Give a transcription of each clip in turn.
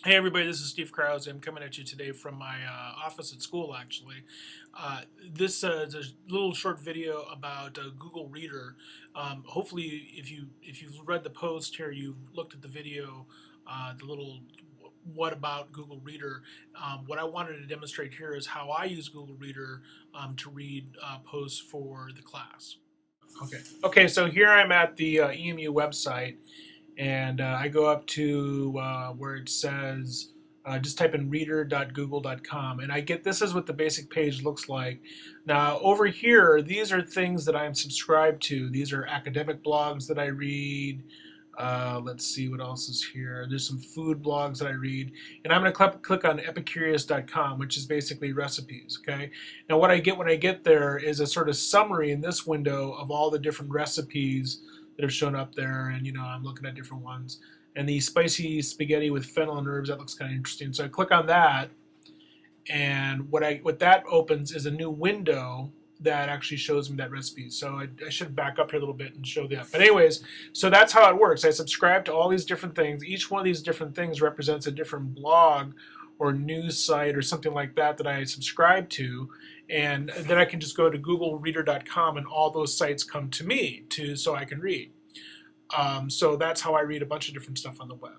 Hey everybody, this is Steve Krause. I'm coming at you today from my office at school. Actually, this is a little short video about Google Reader. Hopefully, if you've read the post here, you've looked at the video, the little what about Google Reader. What I wanted to demonstrate here is how I use Google Reader to read posts for the class. Okay. So here I'm at the EMU website, and I go up to where it says just type in reader.google.com, and I get this is what the basic page looks like. Now over here, these are things that I'm subscribed to. These are academic blogs that I read. Let's see what else is here. There's some food blogs that I read, and I'm going to click on epicurious.com, which is basically recipes. Okay. Now what I get when I get there is a sort of summary in this window of all the different recipes that have shown up there, and I'm looking at different ones. And the spicy spaghetti with fennel and herbs, that looks kind of interesting. So I click on that, and what that opens is a new window that actually shows me that recipe. So I should back up here a little bit and show that. But anyways, so that's how it works. I subscribe to all these different things. Each one of these different things represents a different blog or news site or something like that that I subscribe to. And then I can just go to googlereader.com and all those sites come to me so I can read. So that's how I read a bunch of different stuff on the web.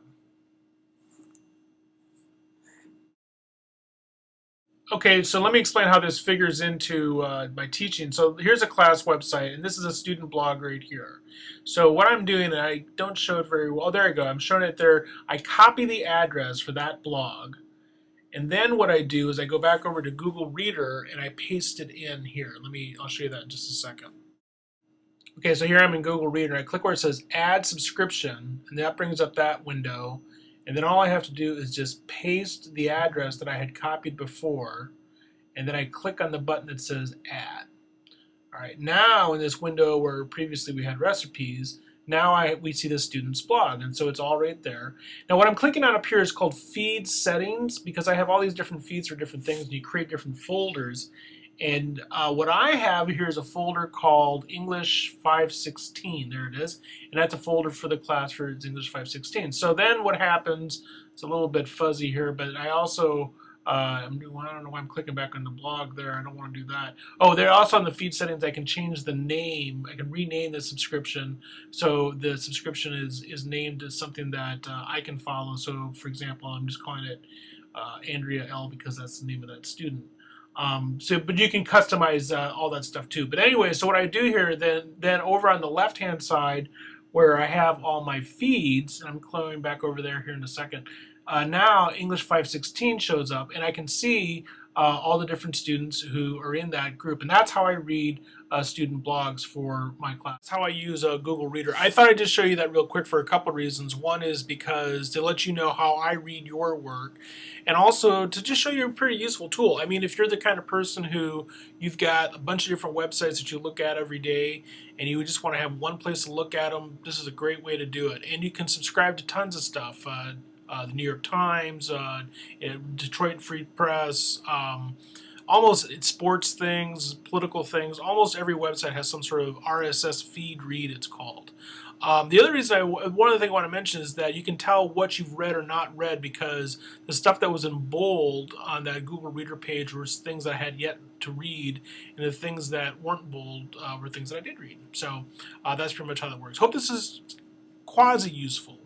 Okay, so let me explain how this figures into my teaching. So here's a class website, and this is a student blog right here. So what I'm doing, and I don't show it very well. Oh, there I go. I'm showing it there. I copy the address for that blog, and then what I do is I go back over to Google Reader and I paste it in here. I'll show you that in just a second. Okay, so here I'm in Google Reader. I click where it says Add Subscription, and that brings up that window. And then all I have to do is just paste the address that I had copied before, and then I click on the button that says Add. All right, now in this window where previously we had recipes, now we see the student's blog, and so it's all right there. Now what I'm clicking on up here is called Feed Settings, because I have all these different feeds for different things, and you create different folders. And what I have here is a folder called English 516. There it is. And that's a folder for the class for English 516. So then what happens, it's a little bit fuzzy here, but I also, I don't know why I'm clicking back on the blog there. I don't want to do that. Oh, there also on the feed settings, I can change the name. I can rename the subscription. So the subscription is named as something that I can follow. So for example, I'm just calling it Andrea L because that's the name of that student. But you can customize all that stuff too. But anyway, so what I do here, then over on the left-hand side, where I have all my feeds, and I'm going back over there here in a second. Now English 516 shows up, and I can see all the different students who are in that group, and that's how I read student blogs for my class. That's how I use Google Reader. I thought I'd just show you that real quick for a couple of reasons. One is because to let you know how I read your work, and also to just show you a pretty useful tool. I mean, if you're the kind of person who you've got a bunch of different websites that you look at every day, and you just want to have one place to look at them, this is a great way to do it. And you can subscribe to tons of stuff. The New York Times, Detroit Free Press, almost sports things, political things. Almost every website has some sort of RSS feed read, it's called. The other reason, one other thing I want to mention is that you can tell what you've read or not read because the stuff that was in bold on that Google Reader page was things that I had yet to read, and the things that weren't bold were things that I did read. So that's pretty much how that works. Hope this is quasi useful.